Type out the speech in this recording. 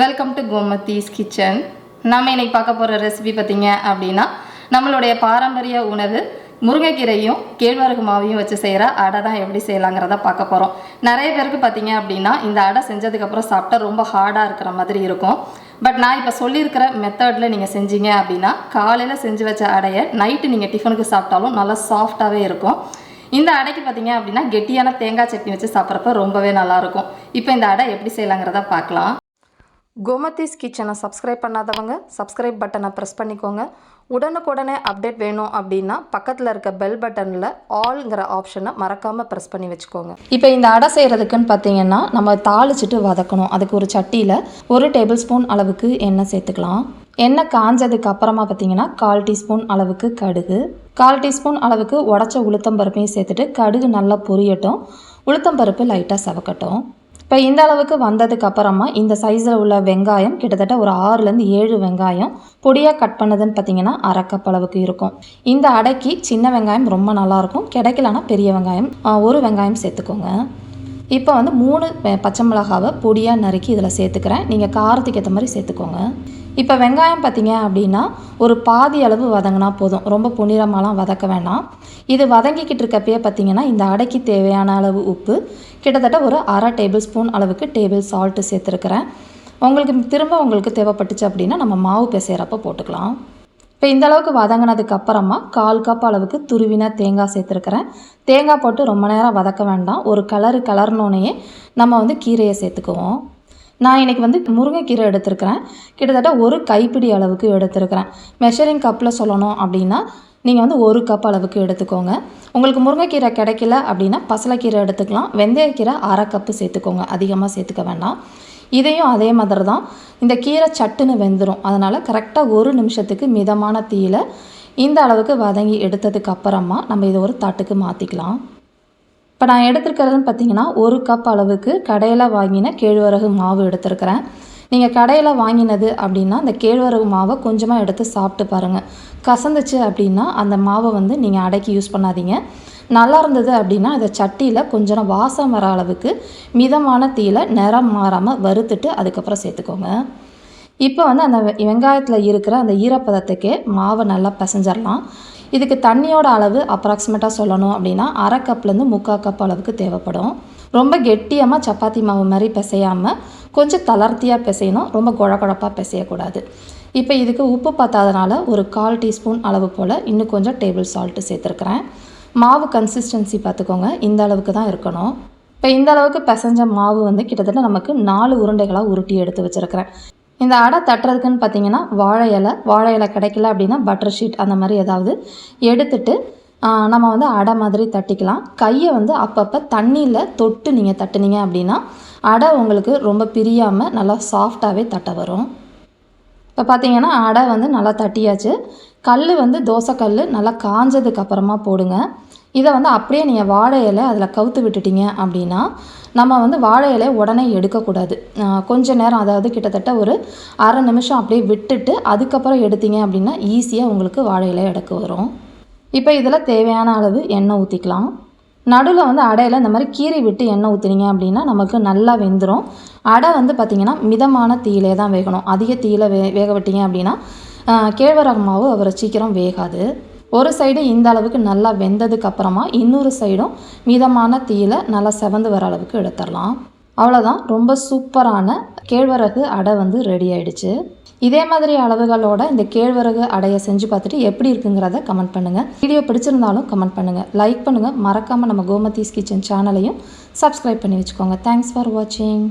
Welcome to Gomathi's kitchen. நம்ம இன்னைக்கு பார்க்க போகிற ரெசிபி பார்த்தீங்க அப்படின்னா நம்மளுடைய பாரம்பரிய உணவு முருங்கைக்கீரையும் கேழ்வரகு மாவையும் வச்சு செய்கிற அடை தான் எப்படி செய்யலாங்கிறத பார்க்க போகிறோம். நிறைய பேருக்கு பார்த்தீங்க அப்படின்னா இந்த அடை செஞ்சதுக்கப்புறம் சாப்பிட்டா ரொம்ப ஹார்டாக இருக்கிற மாதிரி இருக்கும். பட் நான் இப்போ சொல்லியிருக்கிற மெத்தடில் நீங்கள் செஞ்சீங்க அப்படின்னா காலையில் செஞ்சு வச்ச அடையை நைட்டு நீங்கள் டிஃபனுக்கு சாப்பிட்டாலும் நல்லா சாஃப்டாகவே இருக்கும். இந்த அடைக்கு பார்த்தீங்க அப்படின்னா கெட்டியான தேங்காய் சட்னி வச்சு சாப்பிட்றப்ப ரொம்பவே நல்லாயிருக்கும். இப்போ இந்த அடை எப்படி செய்யலாங்கிறத பார்க்கலாம். கோமதிஸ் கிச்சனை சப்ஸ்கிரைப் பண்ணாதவங்க சப்ஸ்கிரைப் பட்டனை ப்ரெஸ் பண்ணிக்கோங்க. உடனுக்குடனே அப்டேட் வேணும் அப்படின்னா பக்கத்தில் இருக்க பெல் பட்டனில் ஆல்ங்கிற ஆப்ஷனை மறக்காமல் ப்ரெஸ் பண்ணி வச்சுக்கோங்க. இப்போ இந்த அடை செய்கிறதுக்குன்னு பார்த்தீங்கன்னா நம்ம தாளிச்சிட்டு வதக்கணும். அதுக்கு ஒரு சட்டியில் 1 டேபிள் ஸ்பூன் அளவுக்கு எண்ணெய் சேர்த்துக்கலாம். எண்ணெய் காஞ்சதுக்கு அப்புறமா பார்த்தீங்கன்னா 1/4 டீஸ்பூன் அளவுக்கு கடுகு, 1/4 டீஸ்பூன் அளவுக்கு உடச்ச உளுத்தம்பருப்பையும் சேர்த்துட்டு கடுகு நல்லா பொரியட்டும். உளுத்தம்பருப்பு லைட்டாக செவக்கட்டும். இப்போ இந்த அளவுக்கு வந்ததுக்கு அப்புறமா இந்த சைஸில் உள்ள வெங்காயம் கிட்டத்தட்ட ஒரு 6லேருந்து 7 வெங்காயம் பொடியாக கட் பண்ணதுன்னு பார்த்தீங்கன்னா 1/2 கப் அளவுக்கு இருக்கும். இந்த அடைக்கு சின்ன வெங்காயம் ரொம்ப நல்லாயிருக்கும். கிடைக்கலன்னா பெரிய வெங்காயம் 1 வெங்காயம் சேர்த்துக்கோங்க. இப்போ 3 பச்சை மிளகாவை பொடியாக நறுக்கி இதில் சேர்த்துக்கிறேன். நீங்கள் காரத்துக்கு ஏற்ற மாதிரி சேர்த்துக்கோங்க. இப்போ வெங்காயம் பார்த்தீங்க அப்படின்னா ஒரு பாதி அளவு வதங்கினா போதும், ரொம்ப பொன்னிறமாலாம் வதக்க வேண்டாம். இது வதங்கிக்கிட்டு இருக்கப்பயே பார்த்தீங்கன்னா இந்த அடைக்கு தேவையான அளவு உப்பு, கிட்டத்தட்ட ஒரு 1/2 டேபிள் ஸ்பூன் அளவுக்கு டேபிள் சால்ட்டு சேர்த்துருக்கிறேன். உங்களுக்கு தேவைப்பட்டுச்சு அப்படின்னா நம்ம மாவு பிசைகிறப்ப போட்டுக்கலாம். இப்போ இந்த அளவுக்கு வதங்கினதுக்கு அப்புறமா 1/4 கப் அளவுக்கு துருவின தேங்காய் சேர்த்துருக்கிறேன். தேங்காய் போட்டு ரொம்ப நேரம் வதக்க வேண்டாம். ஒரு கலர்னோனையே நம்ம கீரையை சேர்த்துக்குவோம். நான் இன்றைக்கி முருங்கைக்கீரை எடுத்துருக்கிறேன். கிட்டத்தட்ட ஒரு கைப்பிடி அளவுக்கு எடுத்துருக்கிறேன். மெஷரிங் கப்பில் சொல்லணும் அப்படின்னா நீங்கள் 1 கப் அளவுக்கு எடுத்துக்கோங்க. உங்களுக்கு முருங்கைக்கீரை கிடைக்கல அப்படின்னா பசலைக்கீரை எடுத்துக்கலாம். வெந்தயக்கீரை 1/2 கப்பு சேர்த்துக்கோங்க, அதிகமாக சேர்த்துக்க வேண்டாம். இதையும் அதே மாதிரி தான். இந்த கீரை சட்டுன்னு வெந்துடும். அதனால் கரெக்டாக 1 நிமிஷத்துக்கு மிதமான தீயில் இந்த அளவுக்கு வதங்கி எடுத்ததுக்கு அப்புறமா நம்ம இதை ஒரு தட்டுக்கு மாற்றிக்கலாம். இப்போ நான் எடுத்துருக்கிறதுன்னு பார்த்தீங்கன்னா 1 கப் அளவுக்கு கடையில் வாங்கின கேழ்வரகு மாவு எடுத்துருக்கிறேன். நீங்கள் கடையில் வாங்கினது அப்படின்னா அந்த கேழ்வரகு மாவை கொஞ்சமாக எடுத்து சாப்பிட்டு பாருங்கள். கசந்துச்சு அப்படின்னா அந்த மாவை நீங்கள் அடைக்கி யூஸ் பண்ணாதீங்க. நல்லா இருந்தது அப்படின்னா இதை சட்டியில் கொஞ்சம் வாசம் வர அளவுக்கு மிதமான தீயில் நிறம் மாறாமல் வறுத்துட்டு அதுக்கப்புறம் சேர்த்துக்கோங்க. இப்போ அந்த வெங்காயத்தில் இருக்கிற அந்த ஈரப்பதத்துக்கே மாவை நல்லா பிசைஞ்சிடலாம். இதுக்கு தண்ணியோட அளவு அப்ராக்சிமேட்டாக சொல்லணும் அப்படின்னா 1/2 கப்லேருந்து 3/4 கப் அளவுக்கு தேவைப்படும். ரொம்ப கெட்டியமாக சப்பாத்தி மாவு மாதிரி பிசையாமல் கொஞ்சம் தளர்த்தியாக பிசையணும், ரொம்ப குழப்பாக பிசையக்கூடாது. இப்போ இதுக்கு உப்பு பத்தாதனால ஒரு 1/4 டீஸ்பூன் அளவு போல் இன்னும் கொஞ்சம் டேபிள் சால்ட்டு சேர்த்துருக்குறேன். மாவு கன்சிஸ்டன்சி பார்த்துக்கோங்க, இந்த அளவுக்கு தான் இருக்கணும். இப்போ இந்த அளவுக்கு பிசைஞ்ச மாவு கிட்டத்தட்ட நமக்கு 4 உருண்டைகளாக உருட்டி எடுத்து வச்சுருக்கிறேன். இந்த அடை தட்டுறதுக்குன்னு பார்த்தீங்கன்னா வாழை இலை கிடைக்கல அப்படின்னா பட்டர் ஷீட் அந்த மாதிரி ஏதாவது எடுத்துட்டு நம்ம அடை மாதிரி தட்டிக்கலாம். கையை அப்பப்போ தண்ணியில் தொட்டு நீங்கள் தட்டுனீங்க அப்படின்னா அடை உங்களுக்கு ரொம்ப பிரியாமல் நல்லா சாஃப்டாகவே தட்ட வரும். இப்போ பார்த்தீங்கன்னா அடை நல்லா தட்டியாச்சு. தோசைக்கல் நல்லா காஞ்சதுக்கு அப்புறமா போடுங்க. இதை அப்படியே நீங்கள் வாழை இலை அதில் கவுத்து விட்டுட்டீங்க அப்படின்னா நம்ம வாழை இலையை உடனே எடுக்கக்கூடாது. கொஞ்சம் நேரம், அதாவது கிட்டத்தட்ட ஒரு 1/2 நிமிஷம் அப்படியே விட்டுட்டு அதுக்கப்புறம் எடுத்தீங்க அப்படின்னா ஈஸியாக உங்களுக்கு வாழை இலை எடுக்க வரும். இப்போ இதில் தேவையான அளவு எண்ணெய் ஊற்றிக்கலாம். நடுவில் அடையில் இந்த மாதிரி கீறி விட்டு எண்ணெய் ஊற்றினீங்க அப்படின்னா நமக்கு நல்லா வெந்துடும். அடை பார்த்திங்கன்னா மிதமான தீயிலே தான் வேகணும். அதிக தீயில் வேக விட்டீங்க அப்படின்னா கேழ்வரகு மாவு அவரை சீக்கிரம் வேகாது. ஒரு சைடு இந்த அளவுக்கு நல்லா வெந்ததுக்கு அப்புறமா இன்னொரு சைடும் மிதமான தீயில் நல்லா செவந்து வர அளவுக்கு எடுத்துடலாம். அவ்வளோதான், ரொம்ப சூப்பரான கேழ்வரகு அடை ரெடி ஆகிடுச்சு. இதே மாதிரி அளவுகளோட இந்த கேழ்வரகு அடையை செஞ்சு பார்த்துட்டு எப்படி இருக்குங்கிறத கமெண்ட் பண்ணுங்கள். வீடியோ பிடிச்சிருந்தாலும் கமெண்ட் பண்ணுங்கள், லைக் பண்ணுங்கள். மறக்காமல் நம்ம கோமதிஸ் கிச்சன் சேனலையும் சப்ஸ்கிரைப் பண்ணி வச்சுக்கோங்க. தேங்க்ஸ் ஃபார் வாட்சிங்.